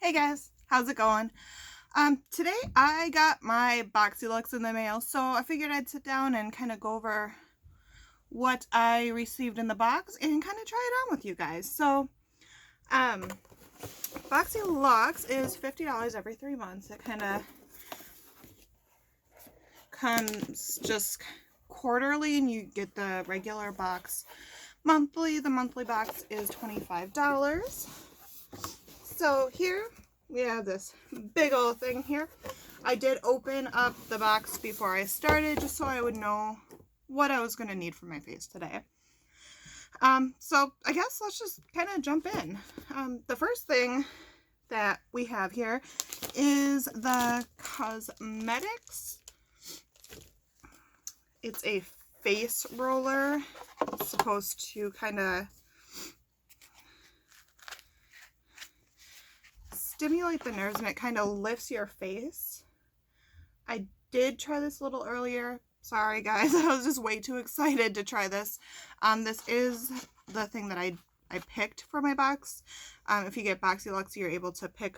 Hey guys, how's it going? Today I got my Boxycharm in the mail, so I figured I'd sit down and kind of go over what I received in the box and kind of try it on with you guys. So, Boxycharm is $50 every 3 months. It kind of comes just quarterly, and you get the regular box monthly. The monthly box is $25. So here we have this big old thing here. I did open up the box before I started just so I would know what I was going to need for my face today. So I guess let's just kind of jump in. The first thing that we have here is the Cosmedix. It's a face roller. It's supposed to kind of stimulate the nerves, and it kind of lifts your face. I did try this a little earlier. Sorry guys, I was just way too excited to try this. This is the thing that I picked for my box. If you get Boxycharm, you're able to pick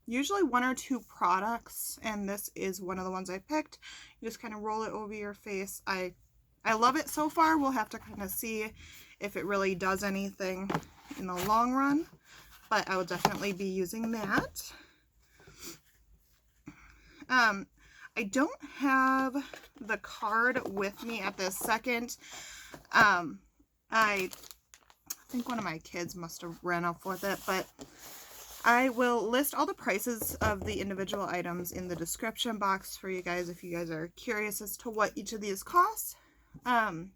usually 1 or 2 products, and this is one of the ones I picked. You just kind of roll it over your face. I love it so far. We'll have to kind of see if it really does anything in the long run, but I will definitely be using that. I don't have the card with me at this second. I think one of my kids must have ran off with it, but I will list all the prices of the individual items in the description box for you guys if you guys are curious as to what each of these costs. The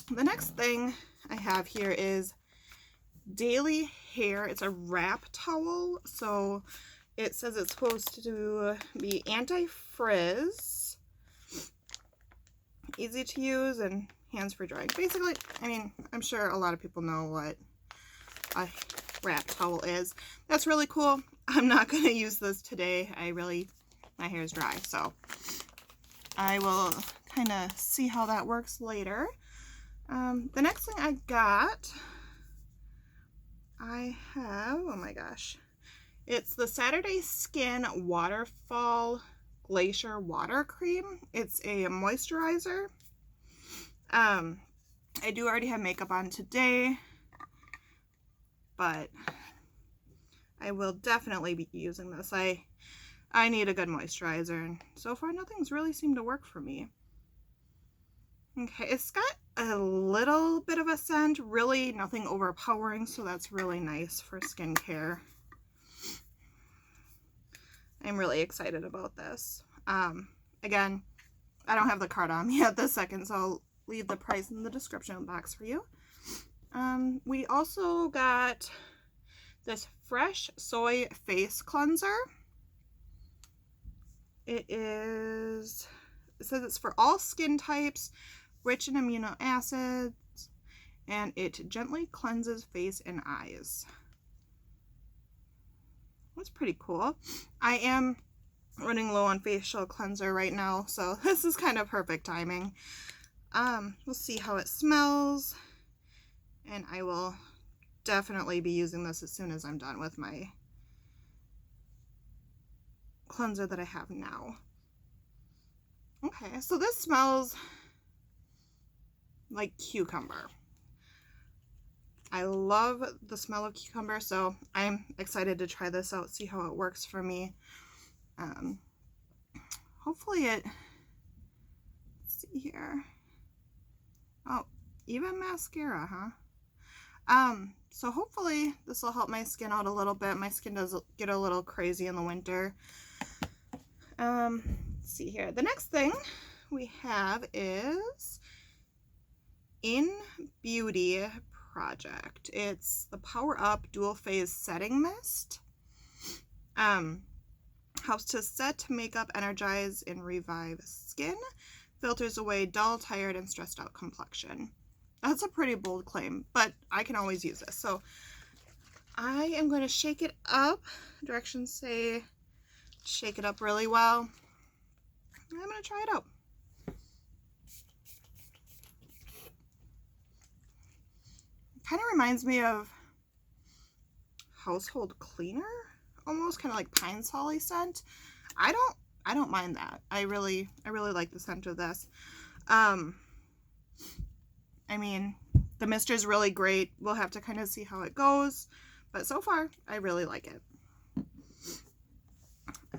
next thing I have here is Daily Hair. It's a wrap towel, so it says it's supposed to be anti-frizz, easy to use, and hands-free drying. Basically, I mean, I'm sure a lot of people know what a wrap towel is. That's really cool. I'm not going to use this today. My hair is dry, so I will kind of see how that works later. The next thing I got, I have, oh my gosh, it's the Saturday Skin Waterfall Glacier Water Cream. It's a moisturizer. I do already have makeup on today, but I will definitely be using this. I need a good moisturizer, and so far nothing's really seemed to work for me. Okay, it's got a little bit of a scent, really nothing overpowering, so that's really nice for skincare. I'm really excited about this. Again, I don't have the card on me at this second, so I'll leave the price in the description box for you. We also got this Fresh Soy Face Cleanser. It says it's for all skin types, rich in amino acids, and it gently cleanses face and eyes. That's pretty cool. I am running low on facial cleanser right now, so this is kind of perfect timing. We'll see how it smells, and I will definitely be using this as soon as I'm done with my cleanser that I have now. Okay, so this smells like cucumber. I love the smell of cucumber, so I'm excited to try this out, see how it works for me. Hopefully let's see here. Oh, even mascara, huh? So hopefully this will help my skin out a little bit. My skin does get a little crazy in the winter. Let's see here. The next thing we have is In Beauty Project. It's the Power Up Dual Phase Setting Mist. Helps to set makeup, energize, and revive skin. Filters away dull, tired, and stressed out complexion. That's a pretty bold claim, but I can always use this. So I am going to shake it up. Directions say shake it up really well. I'm going to try it out. Kind of reminds me of household cleaner, almost kind of like pine solly scent. I don't mind that. I really like the scent of this. I mean, the mist is really great. We'll have to kind of see how it goes, but so far I really like it.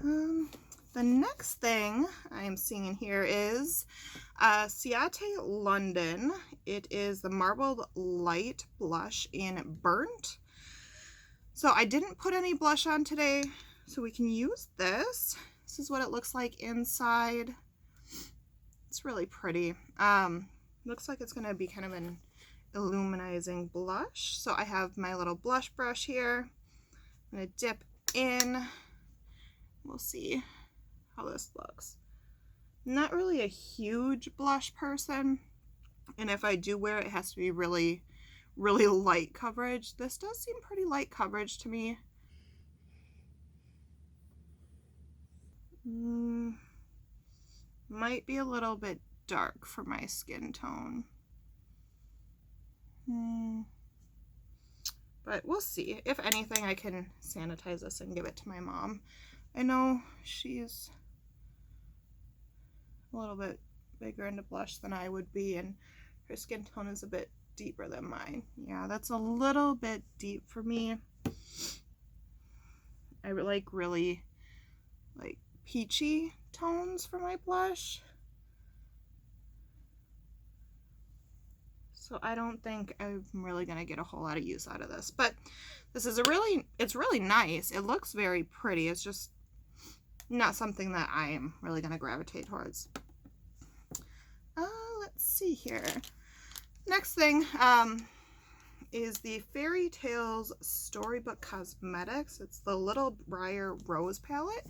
The next thing I am seeing in here is Ciate London. It is the Marbled Light Blush in Burnt. So I didn't put any blush on today, so we can use this. This is what it looks like inside. It's really pretty. Looks like it's going to be kind of an illuminizing blush. So I have my little blush brush here. I'm going to dip in. We'll see how this looks. I'm not really a huge blush person, and if I do wear it, it has to be really light coverage. This does seem pretty light coverage to me. Might be a little bit dark for my skin tone. But we'll see. If anything, I can sanitize this and give it to my mom. I know she's a little bit bigger into blush than I would be, and her skin tone is a bit deeper than mine. Yeah, that's a little bit deep for me. I like really like peachy tones for my blush. So I don't think I'm really gonna get a whole lot of use out of this, but this is it's really nice. It looks very pretty. It's just not something that I am really gonna gravitate towards. Let's see here. Next thing is the Fairy Tales Storybook Cosmedix. It's the Little Briar Rose palette.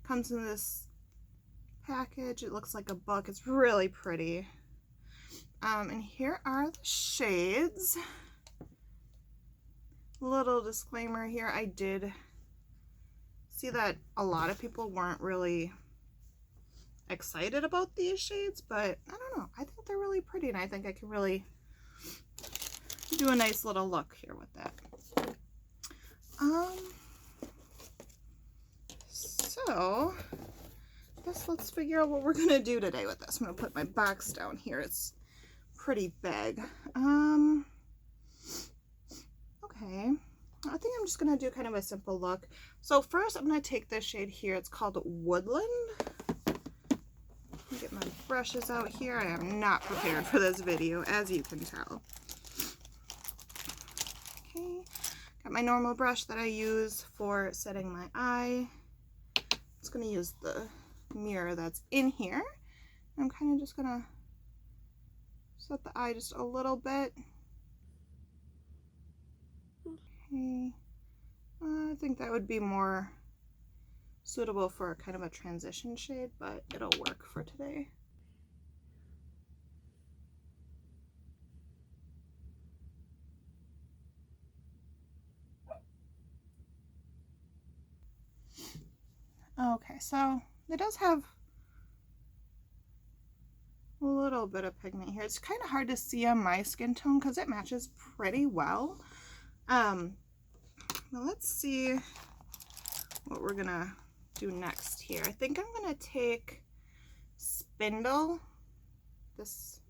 Comes in this package. It looks like a book. It's really pretty. And here are the shades. Little disclaimer here, I did see that a lot of people weren't really excited about these shades, but I don't know. I think they're really pretty, and I think I can really do a nice little look here with that. So I guess let's figure out what we're gonna do today with this. I'm gonna put my box down here. It's pretty big. Okay, I think I'm just gonna do kind of a simple look. So first I'm gonna take this shade here. It's called Woodland. Let me get my brushes out here. I am not prepared for this video, as you can tell. Okay, got my normal brush that I use for setting my eye. I'm just gonna use the mirror that's in here. I'm kind of just gonna set the eye just a little bit. Okay, I think that would be more suitable for kind of a transition shade, but it'll work for today. Okay, so it does have a little bit of pigment here. It's kind of hard to see on my skin tone because it matches pretty well. Well, let's see what we're gonna do next here. I think I'm gonna take Spindle, this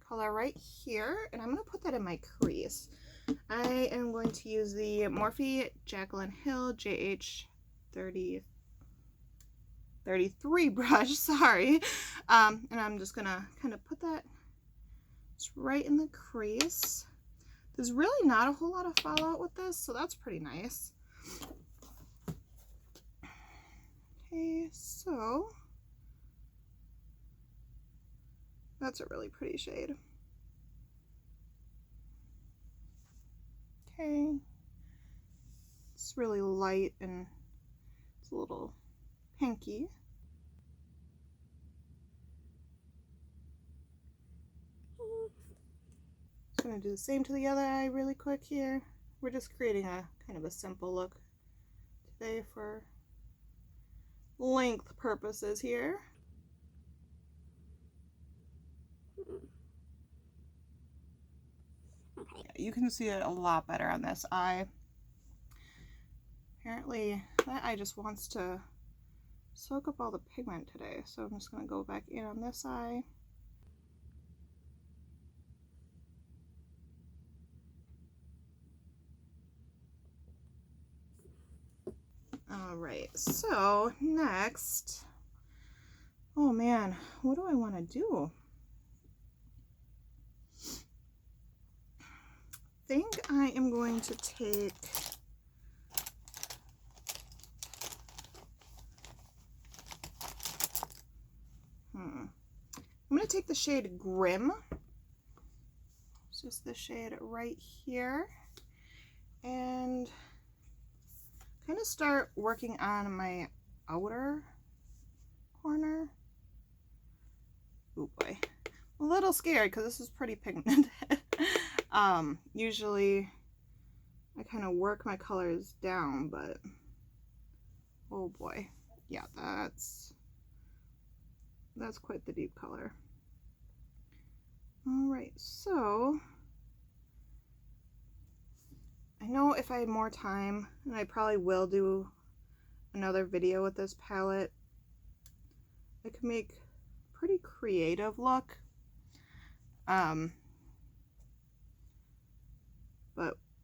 color right here, and I'm gonna put that in my crease. I am going to use the Morphe Jaclyn Hill JH33 brush, sorry. And I'm just gonna kind of put that just right in the crease. There's really not a whole lot of fallout with this, so that's pretty nice. Okay, so that's a really pretty shade. Okay, it's really light and it's a little pinky. I'm going to do the same to the other eye really quick here. We're just creating a kind of a simple look today for length purposes here. Yeah, you can see it a lot better on this eye. Apparently that eye just wants to soak up all the pigment today. So I'm just going to go back in on this eye. All right, so next, oh man, what do I want to do? I think I am going to take I'm going to take the shade Grim. It's just the shade right here. And kind of start working on my outer corner. Oh boy. I'm a little scared because this is pretty pigmented. Usually I kind of work my colors down, but oh boy. Yeah, that's quite the deep color. All right, so I know if I had more time, and I probably will do another video with this palette, I could make a pretty creative look. But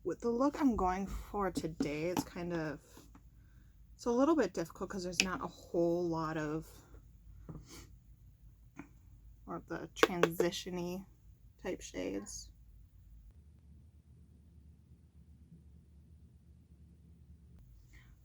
with the look I'm going for today, it's a little bit difficult because there's not a whole lot of the transition-y type shades.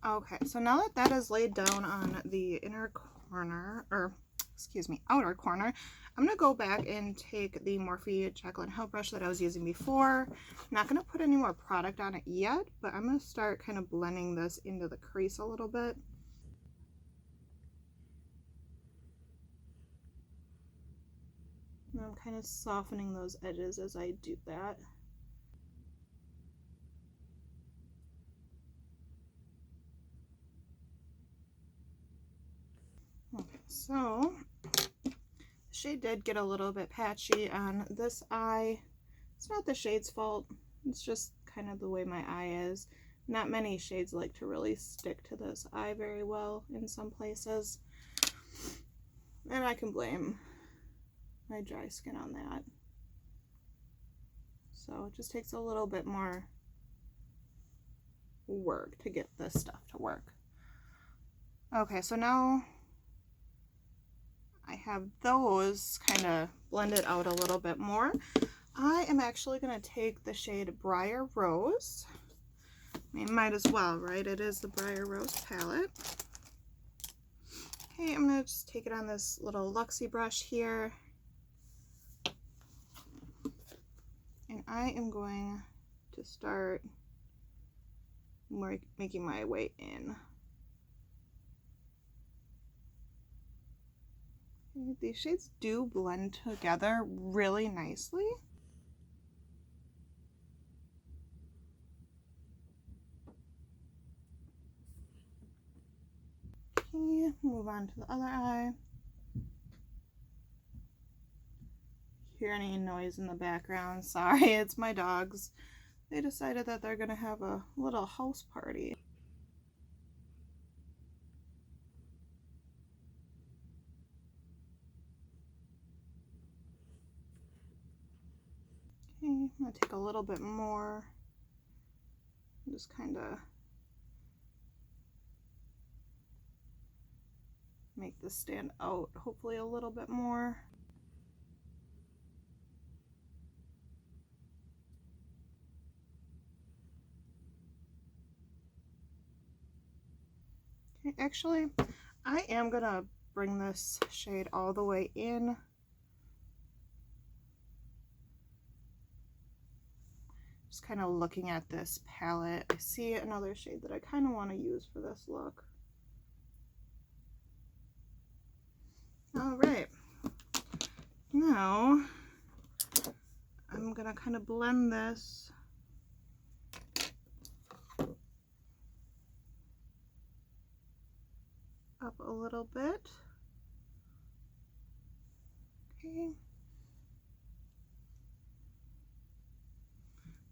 Okay, so now that that is laid down on the inner corner, or excuse me, outer corner, I'm going to go back and take the Morphe Chocolate Hell brush that I was using before. I'm not going to put any more product on it yet, but I'm going to start kind of blending this into the crease a little bit. And I'm kind of softening those edges as I do that. Okay, so the shade did get a little bit patchy on this eye. It's not the shade's fault, it's just kind of the way my eye is. Not many shades like to really stick to this eye very well in some places, and I can blame my dry skin on that. So it just takes a little bit more work to get this stuff to work. Okay, so now I have those kind of blended out a little bit more. I am actually going to take the shade Briar Rose. I mean, might as well, right? It is the Briar Rose palette. Okay, I'm going to just take it on this little Luxie brush here. And I am going to start making my way in. These shades do blend together really nicely. Okay, move on to the other eye. Hear any noise in the background? Sorry, it's my dogs. They decided that they're gonna have a little house party. Okay, I'm gonna take a little bit more. Just kind of make this stand out, hopefully a little bit more. Okay, actually, I am gonna bring this shade all the way in. Just kind of looking at this palette, I see another shade that I kind of want to use for this look. All right, now I'm gonna kind of blend this up a little bit. Okay.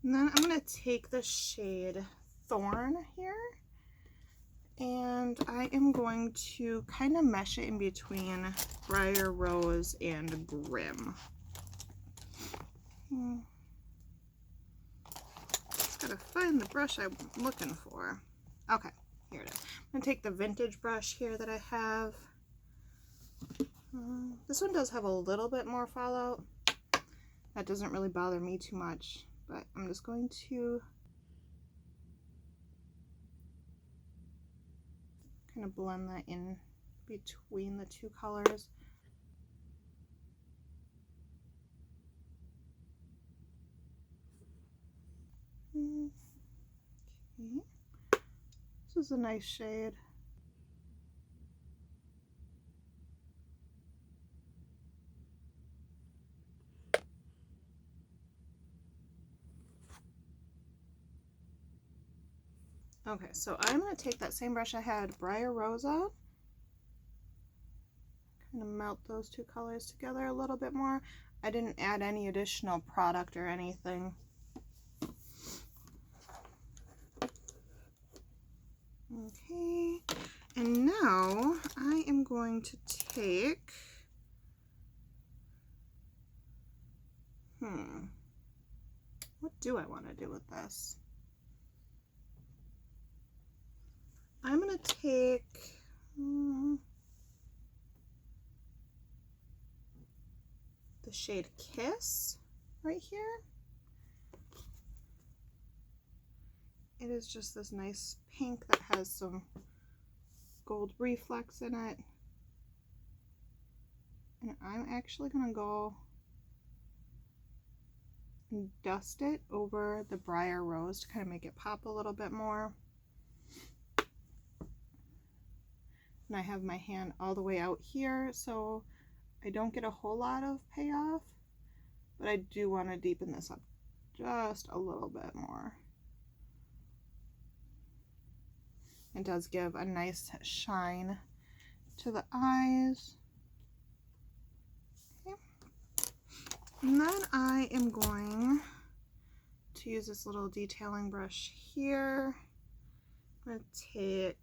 And then I'm going to take the shade Thorn here, And I am going to kind of mesh it in between Briar Rose and Grim. Just gotta find the brush I'm looking for. Okay, here it is. I'm gonna take the vintage brush here that I have. This one does have a little bit more fallout. That doesn't really bother me too much, but I'm just going to kind of blend that in between the two colors. Okay. This is a nice shade. Okay, so I'm going to take that same brush I had Briar Rose on. Kind of melt those two colors together a little bit more. I didn't add any additional product or anything. Okay, and now I am going to take, what do I want to do with this? I'm going to take, the shade Kiss right here. It is just this nice pink that has some gold reflex in it. And I'm actually going to go and dust it over the Briar Rose to kind of make it pop a little bit more. And I have my hand all the way out here, so I don't get a whole lot of payoff, but I do want to deepen this up just a little bit more. It does give a nice shine to the eyes. Okay. And then I am going to use this little detailing brush here. I'm going to take,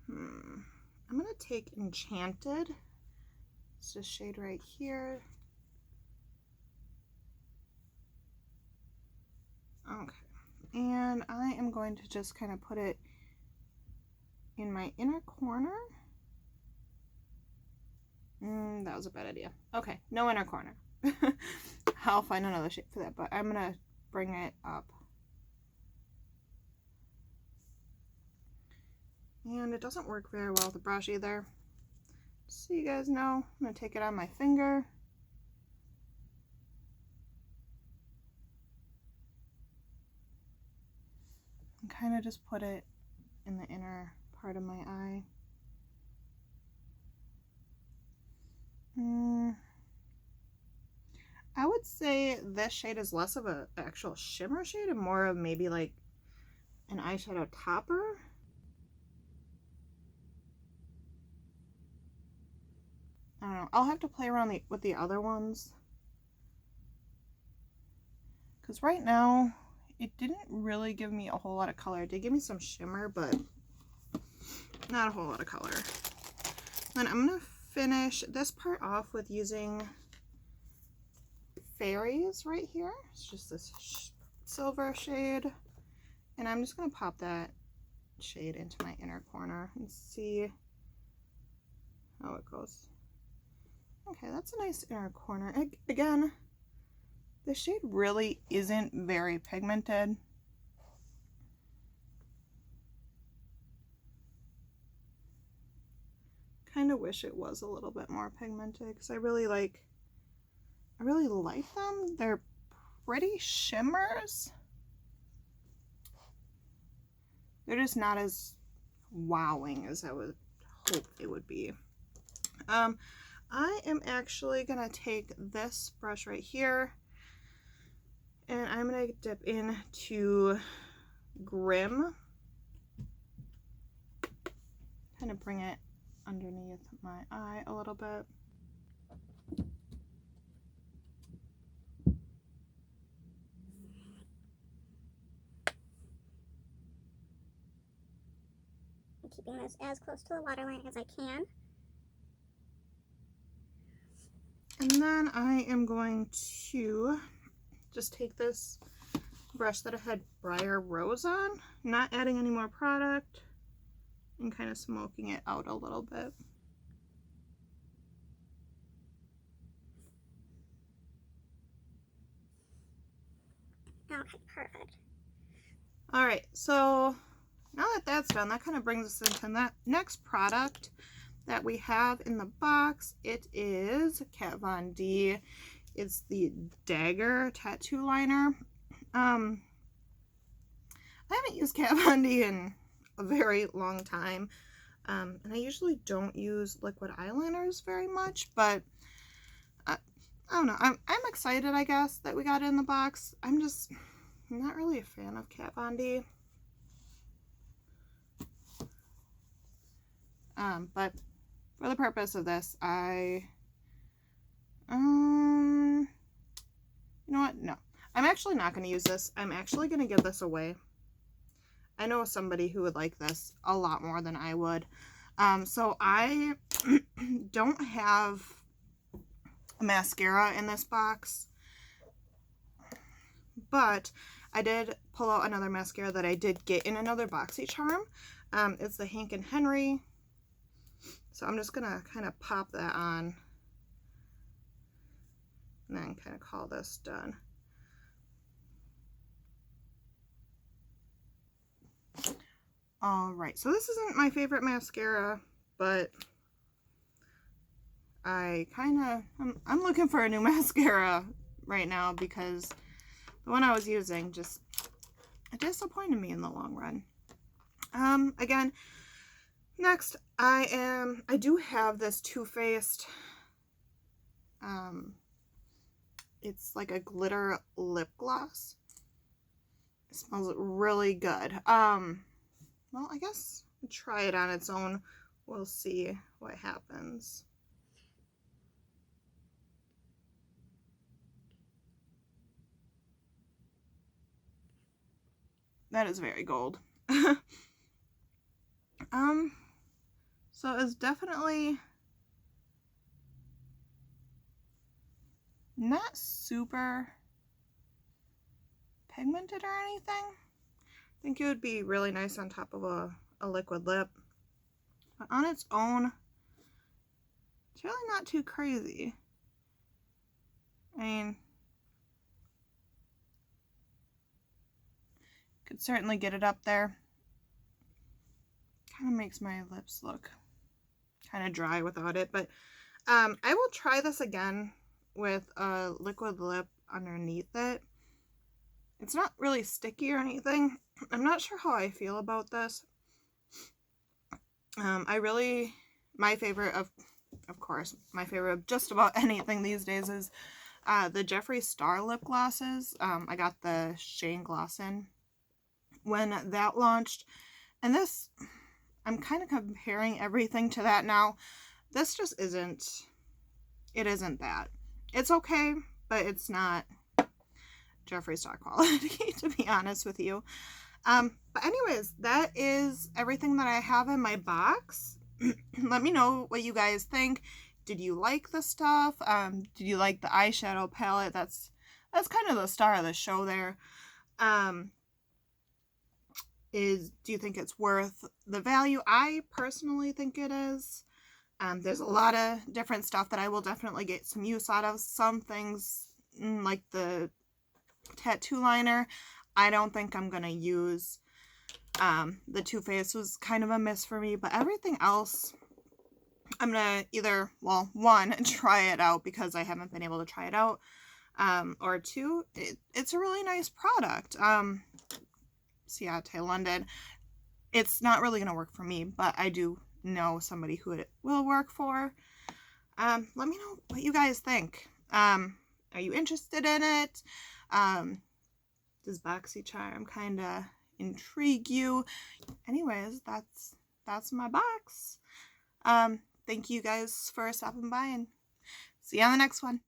I'm going to take Enchanted. It's this shade right here. Okay. And I am going to just kind of put it in my inner corner. That was a bad idea. Okay, no inner corner. I'll find another shape for that, but I'm going to bring it up. And it doesn't work very well with the brush either. So you guys know, I'm going to take it on my finger. And kind of just put it in the inner part of my eye. I would say this shade is less of an actual shimmer shade and more of maybe like an eyeshadow topper. I don't know. I'll have to play around with the other ones. Because right now, it didn't really give me a whole lot of color. It did give me some shimmer, but not a whole lot of color. Then I'm going to finish this part off with using Fairies right here. It's just this silver shade. And I'm just going to pop that shade into my inner corner and see how it goes. Okay, that's a nice inner corner. Again, the shade really isn't very pigmented. Kind of wish it was a little bit more pigmented because I really like them. They're pretty shimmers. They're just not as wowing as I would hope they would be. I am actually gonna take this brush right here and I'm gonna dip into Grim. Kind of bring it underneath my eye a little bit. keeping this as close to the waterline as I can. And then I am going to just take this brush that I had Briar Rose on, not adding any more product, and kind of smoking it out a little bit. Okay, perfect. All right, so now that that's done, that kind of brings us into that next product that we have in the box. It is Kat Von D. It's the Dagger tattoo liner. I haven't used Kat Von D in a very long time, and I usually don't use liquid eyeliners very much, but I don't know. I'm excited, I guess, that we got it in the box. I'm not really a fan of Kat Von D. But for the purpose of this, you know what? No, I'm actually not going to use this. I'm actually going to give this away. I know somebody who would like this a lot more than I would. So I don't have a mascara in this box, but I did pull out another mascara that I did get in another Boxycharm. It's the Hank and Henry. So I'm just gonna kind of pop that on and then kind of call this done. All right, so this isn't my favorite mascara, but I'm looking for a new mascara right now because the one I was using just disappointed me in the long run. Again, next I do have this Too Faced, it's like a glitter lip gloss. It smells really good. Well, I guess I'll try it on its own. We'll see what happens. That is very gold. So it's definitely not super pigmented or anything. I think it would be really nice on top of a liquid lip. But on its own, it's really not too crazy. I mean, could certainly get it up there. Kind of makes my lips look kind of dry without it, but I will try this again with a liquid lip underneath it. It's not really sticky or anything. I'm not sure how I feel about this. My favorite of course, my favorite of just about anything these days is the Jeffree Star lip glosses. I got the Shane Glossin when that launched, and this, I'm kind of comparing everything to that now. This just isn't that. It's okay, but it's not Jeffree Star quality, to be honest with you. But anyways, that is everything that I have in my box. Let me know what you guys think. Did you like the stuff? Did you like the eyeshadow palette? That's kind of the star of the show there. Do you think it's worth the value? I personally think it is. There's a lot of different stuff that I will definitely get some use out of. Some things, like the tattoo liner, I don't think I'm going to use. The Too Faced was kind of a miss for me, but everything else, I'm going to either, well, one, try it out because I haven't been able to try it out, or two, it's a really nice product. Ciate London. It's not really going to work for me, but I do know somebody who it will work for. Let me know what you guys think. Are you interested in it? Does Boxycharm kind of intrigue you? Anyways, that's my box. Thank you guys for stopping by, and see you on the next one.